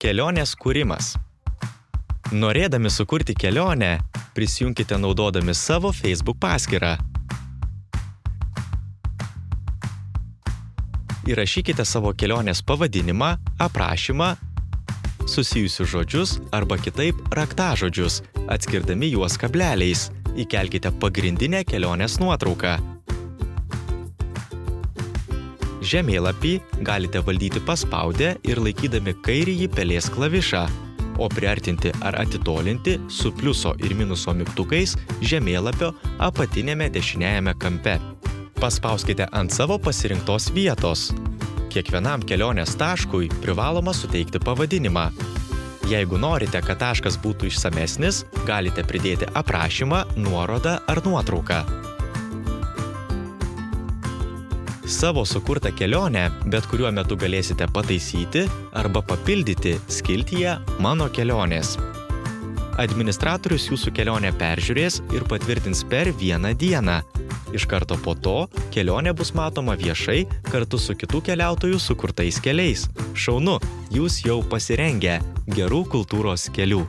Kelionės kūrimas. Norėdami sukurti kelionę, prisijunkite naudodami savo Facebook paskyrą. Įrašykite savo kelionės pavadinimą, aprašymą, susijusius žodžius arba kitaip raktažodžius, atskirdami juos kableliais. Įkelkite pagrindinę kelionės nuotrauką. Žemėlapį galite valdyti paspaudę ir laikydami kairįjį pelės klavišą, o priartinti ar atitolinti su pliuso ir minuso mygtukais žemėlapio apatinėme dešiniajame kampe. Paspauskite ant savo pasirinktos vietos. Kiekvienam kelionės taškui privaloma suteikti pavadinimą. Jeigu norite, kad taškas būtų išsamesnis, galite pridėti aprašymą, nuorodą ar nuotrauką. Savo sukurtą kelionę bet kuriuo metu galėsite pataisyti arba papildyti skiltyje Mano kelionės. Administratorius jūsų kelionę peržiūrės ir patvirtins per vieną dieną. Iš karto po to kelionė bus matoma viešai kartu su kitų keliautojų sukurtais keliais. Šaunu, jūs jau pasirengę. Gerų kultūros kelių.